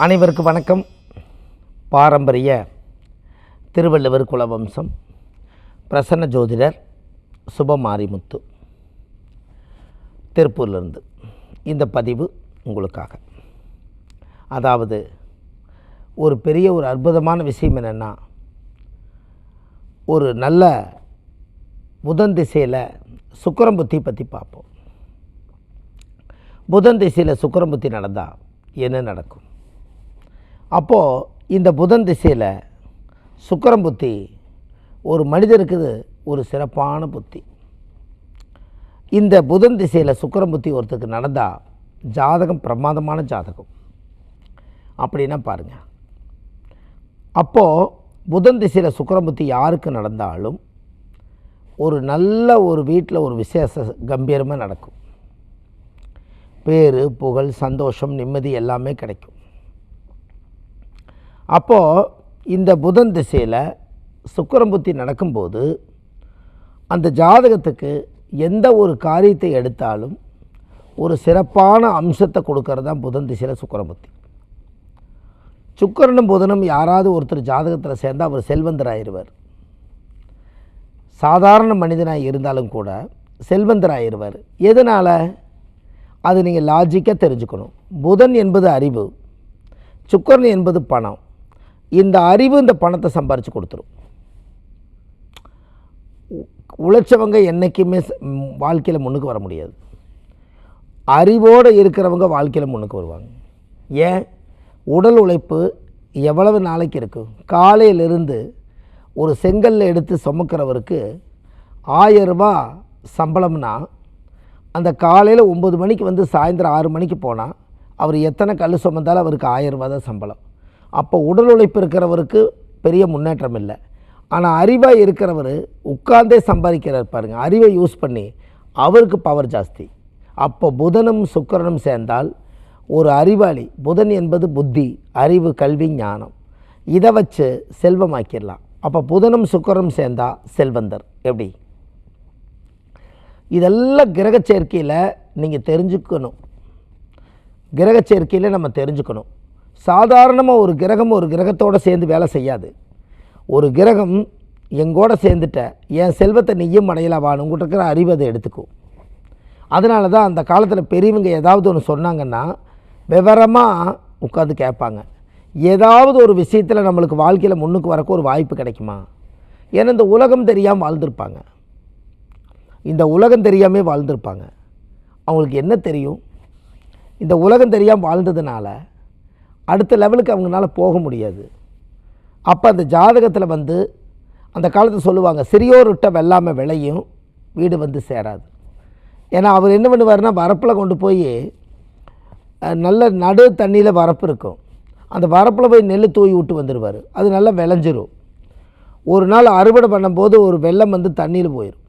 அனைவருக்கும் வணக்கம். பாரம்பரிய திருவள்ளுவர் குலவம்சம் பிரசன்ன ஜோதிடர் சுபமாரிமுத்து திருப்பூர்லேருந்து இந்த பதிவு உங்களுக்காக. அதாவது ஒரு பெரிய அற்புதமான விஷயம் என்னென்னா, ஒரு நல்ல புதன் திசையில் சுக்கிரன் புத்தி பற்றி பார்ப்போம். புதன் திசையில் சுக்கிரன் புத்தி நடந்தால் என்ன நடக்கும்? அப்போது இந்த புதன் திசையில் சுக்கிரன் புத்தி ஒரு மனிதருக்கு ஒரு சிறப்பான புத்தி. இந்த புதன் திசையில் சுக்கிரன் புத்தி ஒருத்தருக்கு நடந்தால் ஜாதகம் பிரமாதமான ஜாதகம். அப்படின்னா பாருங்கள், அப்போது புதன் திசையில் சுக்கிரன் புத்தி யாருக்கு நடந்தாலும் ஒரு நல்ல ஒரு வீட்டில் ஒரு விசேஷ கம்பீரமாக நடக்கும். பேரு புகழ் சந்தோஷம் நிம்மதி எல்லாமே கிடைக்கும். அப்போது இந்த புதன் திசையில் சுக்கிரன் புத்தி நடக்கும்போது அந்த ஜாதகத்துக்கு எந்த ஒரு காரியத்தை எடுத்தாலும் ஒரு சிறப்பான அம்சத்தை கொடுக்கறது தான் புதன் திசையில் சுக்கிரன் புத்தி. சுக்கிரனும் புதனும் யாராவது ஒருத்தர் ஜாதகத்தில் சேர்ந்தால் அவர் செல்வந்தராயிருவர். சாதாரண மனிதனாக இருந்தாலும் கூட செல்வந்தராயிருவர். எதனால்? அது நீங்கள் லாஜிக்காக தெரிஞ்சுக்கணும். புதன் என்பது அறிவு, சுக்கிரன் என்பது பணம். இந்த அறிவு இந்த பணத்தை சம்பாரித்து கொடுத்துரும். உழைச்சவங்க என்றைக்குமே வாழ்க்கையில் முன்னுக்கு வர முடியாது. அறிவோடு இருக்கிறவங்க வாழ்க்கையில் முன்னுக்கு வருவாங்க. ஏன்? உடல் உழைப்பு எவ்வளவு நாளைக்கு இருக்கும்? காலையிலிருந்து ஒரு செங்கல்ல எடுத்து சுமக்கிறவருக்கு 1000 ரூபா சம்பளம்னா, அந்த காலையில் 9 மணிக்கு வந்து சாயந்தரம் 6 மணிக்கு போனால் அவர் எத்தனை கல் சுமந்தாலும் அவருக்கு 1000 ரூபா தான் சம்பளம். அப்போ உடல் உழைப்பு இருக்கிறவருக்கு பெரிய முன்னேற்றம் இல்லை. ஆனால் அறிவாக இருக்கிறவர் உட்கார்ந்தே சம்பாதிக்கிறார் பாருங்கள். அறிவை யூஸ் பண்ணி அவருக்கு பவர் ஜாஸ்தி. அப்போ புதனும் சுக்கிரனும் சேர்ந்தால் ஒரு அறிவாளி. புதன் என்பது புத்தி, அறிவு, கல்வி, ஞானம். இதை வச்சு செல்வமாக்கிடலாம். அப்போ புதனும் சுக்கிரனும் சேர்ந்தால் செல்வந்தர். எப்படி? இதெல்லாம் கிரக சேர்க்கையில் நீங்கள் தெரிஞ்சுக்கணும். கிரக சேர்க்கையில் நம்ம தெரிஞ்சுக்கணும். சாதாரணமாக ஒரு கிரகம் ஒரு கிரகத்தோடு சேர்ந்து வேலை செய்யாது. ஒரு கிரகம் எங்கூட சேர்ந்துட்ட என் செல்வத்தை நீயும் அடையலாவான்னு உங்கள்கிட்ட இருக்கிற அறிவு அதை எடுத்துக்கும். அதனால தான் அந்த காலத்தில் பெரியவங்க ஏதாவது ஒன்று சொன்னாங்கன்னா விவரமாக உட்காந்து கேட்பாங்க. ஏதாவது ஒரு விஷயத்தில் நம்மளுக்கு வாழ்க்கையில் முன்னுக்கு வரக்கு ஒரு வாய்ப்பு கிடைக்குமா? ஏன்னா இந்த உலகம் தெரியாமல் வாழ்ந்திருப்பாங்க. இந்த உலகம் தெரியாமல் வாழ்ந்திருப்பாங்க. அவங்களுக்கு என்ன தெரியும்? இந்த உலகம் தெரியாமல் வாழ்ந்ததுனால அடுத்த லெவலுக்கு அவங்களால போக முடியாது. அப்போ அந்த ஜாதகத்தில் வந்து அந்த காலத்தில் சொல்லுவாங்க, சிறியோர் விட்ட வெள்ளாமை விளையும் வீடு வந்து சேராது. ஏன்னா அவர் என்ன பண்ணுவார்னா, வரப்பில் கொண்டு போய் நல்ல நடு தண்ணியில் வரப்பு இருக்கும், அந்த வரப்பில் போய் நெல் தூவி விட்டு வந்துடுவார். அது நல்லா விளைஞ்சிரும். ஒரு நாள் அறுவடை பண்ணும்போது ஒரு வெள்ளம் வந்து தண்ணியில் போயிடும்.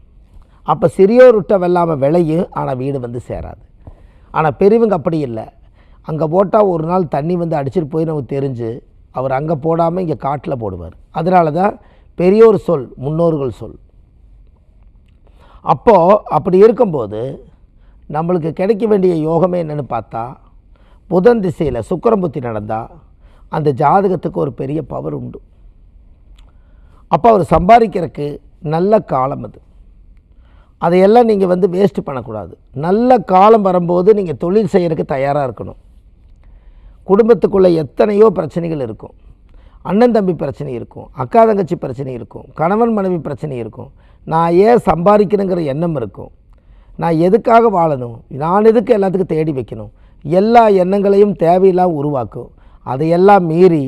அப்போ சிறியோர் விட்ட வெள்ளாமை விளையும், ஆனால் வீடு வந்து சேராது. ஆனால் பெரியவங்க அப்படி இல்லை. அங்கே போட்டால் ஒரு நாள் தண்ணி வந்து அடிச்சிட்டு போய் நமக்கு தெரிஞ்சு அவர் அங்கே போடாமல் இங்கே காட்டில் போடுவார். அதனால தான் பெரியோர் சொல் முன்னோர்கள் சொல். அப்போது அப்படி இருக்கும்போது நம்மளுக்கு கிடைக்க வேண்டிய யோகமே என்னென்னு பார்த்தா, புதன் திசையில் சுக்கிரன் புத்தி நடந்தால் அந்த ஜாதகத்துக்கு ஒரு பெரிய பவர் உண்டு. அப்போ அவர் சம்பாதிக்கிறதுக்கு நல்ல காலம் அது. அதையெல்லாம் நீங்கள் வந்து வேஸ்ட்டு பண்ணக்கூடாது. நல்ல காலம் வரும்போது நீங்கள் தொழில் செய்கிறதுக்கு தயாராக இருக்கணும். குடும்பத்துக்குள்ளே எத்தனையோ பிரச்சனைகள் இருக்கும். அண்ணன் தம்பி பிரச்சனை இருக்கும், அக்கா தங்கச்சி பிரச்சனை இருக்கும், கணவன் மனைவி பிரச்சனை இருக்கும். நான் ஏன் சம்பாதிக்கணுங்கிற எண்ணம் இருக்கும். நான் எதுக்காக வாழணும், நான் எதுக்கு எல்லாத்துக்கும் தேடி வைக்கணும், எல்லா எண்ணங்களையும் தேவையில்லாம் உருவாக்கும். அதையெல்லாம் மீறி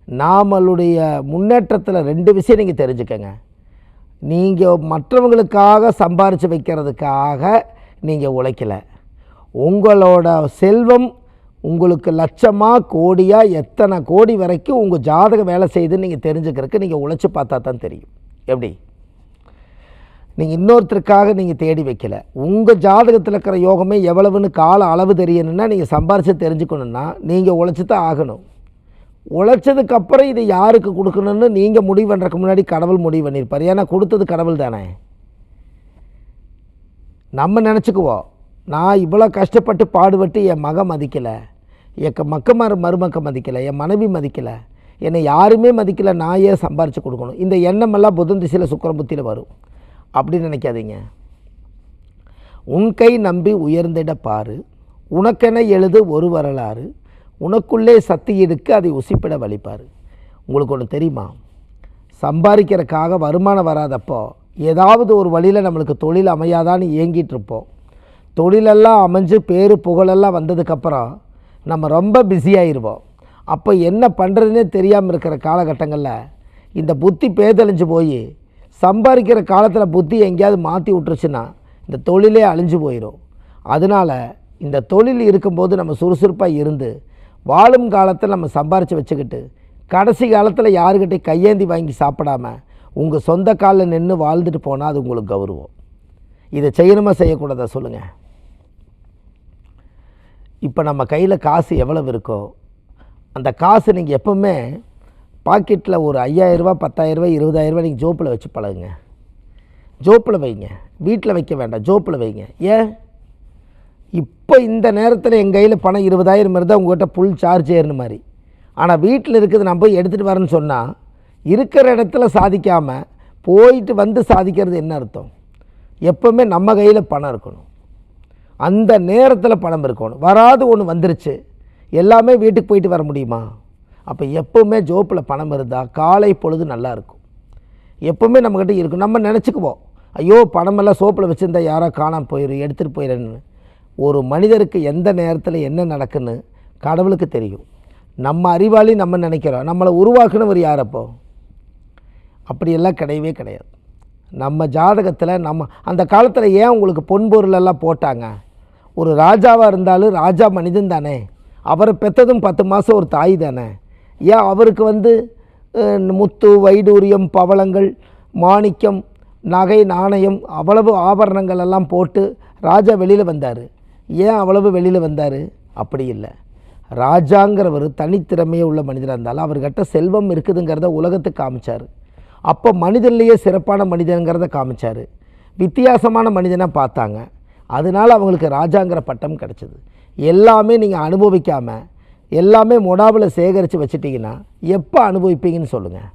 நாமளுடைய முன்னேற்றத்தில் 2 விஷயம் நீங்கள் தெரிஞ்சுக்கங்க. நீங்கள் மற்றவங்களுக்காக சம்பாரித்து வைக்கிறதுக்காக நீங்கள் உழைக்கலை. உங்களோட செல்வம் உங்களுக்கு லட்சமாக கோடியாக எத்தனை கோடி வரைக்கும் உங்கள் ஜாதகம் வேலை செய்துன்னு நீங்கள் தெரிஞ்சுக்கிறதுக்கு நீங்கள் உழைச்சி பார்த்தா தான் தெரியும். எப்படி? நீங்கள் இன்னொருத்தருக்காக நீங்கள் தேடி வைக்கலை. உங்கள் ஜாதகத்தில் இருக்கிற யோகமே எவ்வளவுன்னு கால அளவு தெரியணுன்னா நீங்கள் சம்பாரித்து தெரிஞ்சுக்கணுன்னா நீங்கள் உழைச்சி தான் ஆகணும். உழைச்சதுக்கப்புறம் இதை யாருக்கு கொடுக்கணும்னு நீங்கள் முடிவு பண்ணுறதுக்கு முன்னாடி கடவுள் முடிவு பண்ணியிருப்பார். ஏன்னா கொடுத்தது கடவுள் தானே. நம்ம நினச்சிக்குவோம், நான் இவ்வளோ கஷ்டப்பட்டு பாடுபட்டு என் மகன் மதிக்கலை, மருமக்க மதிக்கலை, என் மனைவி மதிக்கலை, என்னை யாருமே மதிக்கலை, நான் ஏன் சம்பாரித்து கொடுக்கணும், இந்த எண்ணமெல்லாம் புதன் திசையில் சுக்கிரன் புத்தியில் வரும். அப்படின்னு நினைக்காதீங்க. உன் கை நம்பி உயர்ந்திட பாரு, உனக்கென எழுது ஒரு வரலாறு, உனக்குள்ளே சக்தி இருக்கு அதை உசிப்பிட வழிப்பார். உங்களுக்கு ஒன்று தெரியுமா, சம்பாதிக்கிறதுக்காக வருமானம் வராதப்போ ஏதாவது ஒரு வழியில் நம்மளுக்கு தொழில் அமையாதான்னு ஏங்கிட்டு இருப்போம். தொழிலெல்லாம் அமைஞ்சு பேர் புகழெல்லாம் வந்ததுக்கப்புறம் நம்ம ரொம்ப பிஸியாகிடுவோம். அப்போ என்ன பண்ணுறதுனே தெரியாமல் இருக்கிற காலகட்டங்களில் இந்த புத்தி பேதழிஞ்சு போய் சம்பாதிக்கிற காலத்தில் புத்தி எங்கேயாவது மாற்றி விட்டுருச்சுன்னா இந்த தொழிலே அழிஞ்சு போயிடும். அதனால் இந்த தொழில் இருக்கும்போது நம்ம சுறுசுறுப்பாக இருந்து வாழும் காலத்தில் நம்ம சம்பாரித்து வச்சுக்கிட்டு கடைசி காலத்தில் யாருக்கிட்டே கையேந்தி வாங்கி சாப்பிடாம உங்கள் சொந்த காலில் நின்று வாழ்ந்துட்டு போனால் அது உங்களுக்கு கௌரவம். இதை செய்யணுமா செய்யக்கூடாதா சொல்லுங்கள்? இப்போ நம்ம கையில் காசு எவ்வளவு இருக்கோ அந்த காசு நீங்கள் எப்போவுமே பாக்கெட்டில் ஒரு 5000 ரூபா 10,000 ரூபா 20,000 ரூபா நீங்கள் ஜோப்பில் வச்சு பழகுங்க. ஜோப்பில் வைங்க, வீட்டில் வைக்க வேண்டாம், ஜோப்பில் வைங்க. ஏன் இப்போ இந்த நேரத்தில் எங்கள் கையில் பணம் 20,000 இருந்தால் உங்கள்கிட்ட ஃபுல் சார்ஜ் ஏறுன மாதிரி. ஆனால் வீட்டில் இருக்குது நான் போய் எடுத்துகிட்டு வரேன்னு சொன்னால் இருக்கிற இடத்துல சாதிக்காமல் போயிட்டு வந்து சாதிக்கிறது என்ன அர்த்தம்? எப்போவுமே நம்ம கையில் பணம் இருக்கணும், அந்த நேரத்தில் பணம் இருக்கணும். வராது ஒன்று வந்துருச்சு எல்லாமே வீட்டுக்கு போயிட்டு வர முடியுமா? அப்போ எப்போவுமே ஜோப்பில் பணம் இருந்தால் காலை பொழுது நல்லாயிருக்கும். எப்போவுமே நம்மக்கிட்ட இருக்கும். நம்ம நினச்சிக்குவோம், ஐயோ பணமெல்லாம் சோப்பில் வச்சுருந்தா யாரோ காணாமல் போயிடும், எடுத்துகிட்டு போயிடுன்னு. ஒரு மனிதருக்கு எந்த நேரத்தில் என்ன நடக்குன்னு கடவுளுக்கு தெரியும். நம்ம அறிவாளி நம்ம நினைக்கிறோம், நம்மளை உருவாக்குனவர் யார்? அப்போ அப்படியெல்லாம் கிடையவே கிடையாது. நம்ம ஜாதகத்தில் நம்ம அந்த காலத்தில் ஏன் உங்களுக்கு பொன்பொருளெல்லாம் போட்டாங்க? ஒரு ராஜாவாக இருந்தாலும் ராஜா மனிதன் தானே, அவரை பெற்றதும் 10 மாதம் ஒரு தாய் தானே. ஏன் அவருக்கு முத்து வைடூரியம் பவளங்கள் மாணிக்கம் நகை நாணயம் அவ்வளவு ஆபரணங்கள் எல்லாம் போட்டு ராஜா வெளியில் வந்தார். ஏன் அவ்வளவு வெளியில் வந்தார்? அப்படி இல்லை, ராஜாங்கிறவர் தனித்திறமையே உள்ள மனிதராக இருந்தாலும் அவர்கிட்ட செல்வம் இருக்குதுங்கிறத உலகத்துக்கு காமிச்சார். அப்போ மனிதன்லேயே சிறப்பான மனிதனுங்கிறத காமிச்சார். வித்தியாசமான மனிதனாக பார்த்தாங்க, அதனால் அவங்களுக்கு ராஜாங்கிற பட்டம் கிடச்சிது. எல்லாமே நீங்கள் அனுபவிக்காமல் எல்லாமே மொடாவில் சேகரித்து வச்சுட்டிங்கன்னா எப்போ அனுபவிப்பீங்கன்னு சொல்லுங்கள்.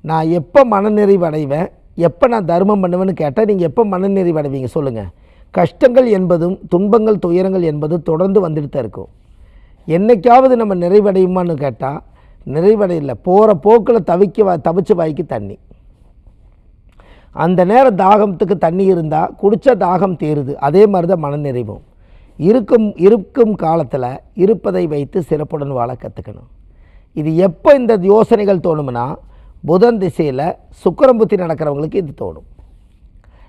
நான் எப்போ மனநிறைவு அடைவேன், எப்போ நான் தர்மம் பண்ணுவேன்னு கேட்டால் நீங்கள் எப்போ மனநிறைவு அடைவீங்க சொல்லுங்கள்? கஷ்டங்கள் என்பதும் துன்பங்கள் துயரங்கள் என்பதும் தொடர்ந்து வந்துட்டு தான் இருக்கும். என்றைக்காவது நம்ம நிறைவடையுமான்னு கேட்டால் நிறைவடையில்லை. போகிற போக்கில் தவிச்சு வாய்க்கு தண்ணி. அந்த நேரம் தாகத்துக்கு தண்ணி இருந்தால் குடித்த தாகம் தீருது. அதே மாதிரி தான் மனநிறைவும் இருக்கும் காலத்தில் இருப்பதை வைத்து சிறப்புடன் வாழ கற்றுக்கணும். இது எப்போ இந்த யோசனைகள் தோணும்னா புதன் திசையில் சுக்கிரன் புத்தி நடக்கிறவங்களுக்கு இது தோணும்.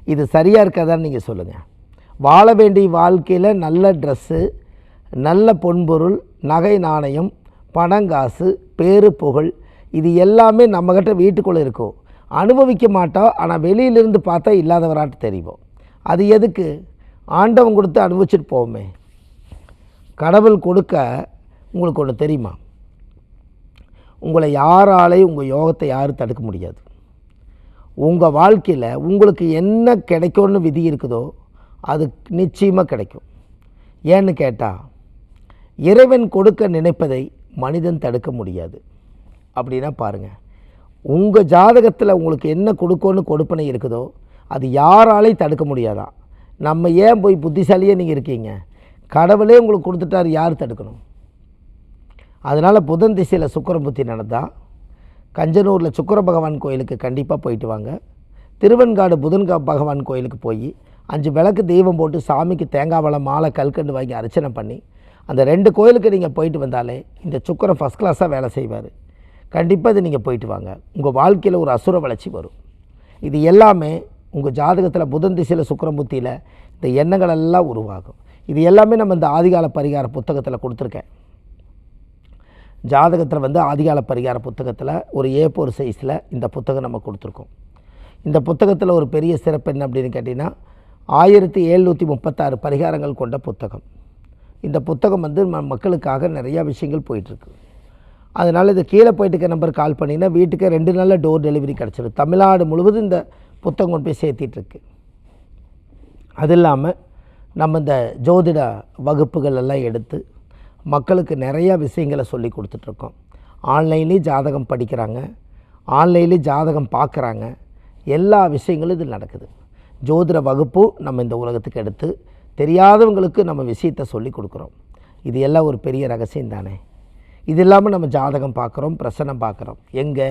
இது சரியாக இருக்காதான்னு நீங்கள் சொல்லுங்கள். வாழ வேண்டிய வாழ்க்கையில் நல்ல ட்ரெஸ்ஸு, நல்ல பொன்பொருள், நகை நாணயம், பணங்காசு, பேரு புகழ் இது எல்லாமே நம்மக்கிட்ட வீட்டுக்குள்ளே இருக்கும். அனுபவிக்க மாட்டோம், ஆனால் வெளியிலிருந்து பார்த்தா இல்லாதவராட்டு தெரியும். அது எதுக்கு? ஆண்டவன் கொடுத்து அனுபவிச்சுட்டு போவோமே. கடவுள் கொடுக்க உங்களுக்கு ஒன்று தெரியுமா? உங்களை யாராலையும் உங்கள் யோகத்தை யாரும் தடுக்க முடியாது. உங்கள் வாழ்க்கையில் உங்களுக்கு என்ன கிடைக்கும்னு விதி இருக்குதோ அது நிச்சயமாக கிடைக்கும். ஏன்னு கேட்டால் இறைவன் கொடுக்க நினைப்பதை மனிதன் தடுக்க முடியாது. அப்படின்னா பாருங்கள், உங்கள் ஜாதகத்தில் உங்களுக்கு என்ன கொடுக்கணும்னு கொடுப்பனை இருக்குதோ அது யாராலையும் தடுக்க முடியாதான். நம்ம ஏன் போய் புத்திசாலியே நீங்கள் இருக்கீங்க, கடவுளே உங்களுக்கு கொடுத்துட்டார், யார் தடுக்கணும்? அதனால் புதன் திசையில் சுக்கிரன் புத்தி நடந்தால் கஞ்சனூரில் சுக்கிர பகவான் கோயிலுக்கு கண்டிப்பாக போயிட்டு வாங்க. திருவெண்காடு புதன் பகவான் கோயிலுக்கு போய் 5 விளக்கு தெய்வம் போட்டு சாமிக்கு தேங்காய் பழம் மாலை கல்கண்டு வாங்கி அர்ச்சனை பண்ணி அந்த 2 கோயிலுக்கு நீங்கள் போயிட்டு வந்தாலே இந்த சுக்கிரன் ஃபஸ்ட் கிளாஸாக வேலை செய்வார். கண்டிப்பாக இது நீங்கள் போயிட்டு வாங்க. உங்கள் வாழ்க்கையில் ஒரு அசுர வளர்ச்சி வரும். இது எல்லாமே உங்கள் ஜாதகத்தில் புதன் திசையில் சுக்கிரன் புத்தியில் இந்த எண்ணங்கள் எல்லாம் உருவாகும். இது எல்லாமே நம்ம இந்த ஆதிகால பரிகார புத்தகத்தில் கொடுத்துருக்கேன். ஜாதகத்தில் ஆதிகால பரிகார புத்தகத்தில் ஒரு A4 சைஸில் இந்த புத்தகம் நம்ம கொடுத்துருக்கோம். இந்த புத்தகத்தில் ஒரு பெரிய சிறப்பு என்ன அப்படின்னு கேட்டிங்கன்னா 1736 பரிகாரங்கள் கொண்ட புத்தகம். இந்த புத்தகம் மக்களுக்காக நிறையா விஷயங்கள் போயிட்டுருக்கு. அதனால் இது கீழே போயிட்டுக்க நம்பர் கால் பண்ணிங்கன்னா வீட்டுக்கு 2 நாளில் டோர் டெலிவரி கிடச்சிடும். தமிழ்நாடு முழுவதும் இந்த புத்தகம் கொண்டு போய் சேர்த்திட்ருக்கு. அது இல்லாமல் நம்ம இந்த ஜோதிட வகுப்புகள் எல்லாம் எடுத்து மக்களுக்கு நிறையா விஷயங்களை சொல்லி கொடுத்துட்ருக்கோம். ஆன்லைன்லேயும் ஜாதகம் படிக்கிறாங்க, ஆன்லைன்லேயும் ஜாதகம் பார்க்குறாங்க. எல்லா விஷயங்களும் இதில் நடக்குது. ஜோதிட வகுப்பு நம்ம இந்த உலகத்துக்கு எடுத்து தெரியாதவங்களுக்கு நம்ம விஷயத்தை சொல்லி கொடுக்குறோம். இது எல்லாம் ஒரு பெரிய ரகசியம் தானே. இது இல்லாமல் நம்ம ஜாதகம் பார்க்குறோம், பிரசனம் பார்க்குறோம். எங்கே?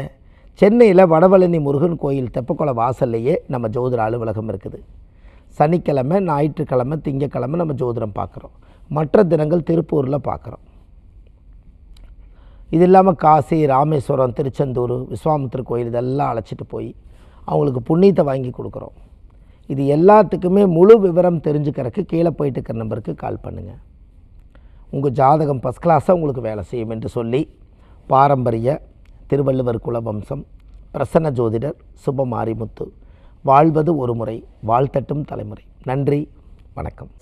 சென்னையில் வடபழனி முருகன் கோயில் தெப்பக்குள வாசல்லையே நம்ம ஜோதிட அலுவலகம் இருக்குது. சனிக்கிழமை, ஞாயிற்றுக்கிழமை, திங்கக்கிழமை நம்ம ஜோதிடம் பார்க்குறோம். மற்ற தினங்கள் திருப்பூரில் பார்க்குறோம். இது இல்லாமல் காசி, ராமேஸ்வரம், திருச்செந்தூர், விஸ்வாமித்திர கோயில் இதெல்லாம் அழைச்சிட்டு போய் அவங்களுக்கு புண்ணியத்தை வாங்கி கொடுக்குறோம். இது எல்லாத்துக்குமே முழு விவரம் தெரிஞ்சுக்கிறதுக்கு கீழே போயிட்டு இருக்கிற நம்பருக்கு கால் பண்ணுங்கள். உங்கள் ஜாதகம் ஃபஸ்ட் கிளாஸாக உங்களுக்கு வேலை செய்யும் என்று சொல்லி பாரம்பரிய திருவள்ளுவர் குலவம்சம் பிரசன்ன ஜோதிடர் சுப மாரிமுத்து வாழ்வது ஒரு முறை, வாழ்த்தட்டும் தலைமுறை. நன்றி, வணக்கம்.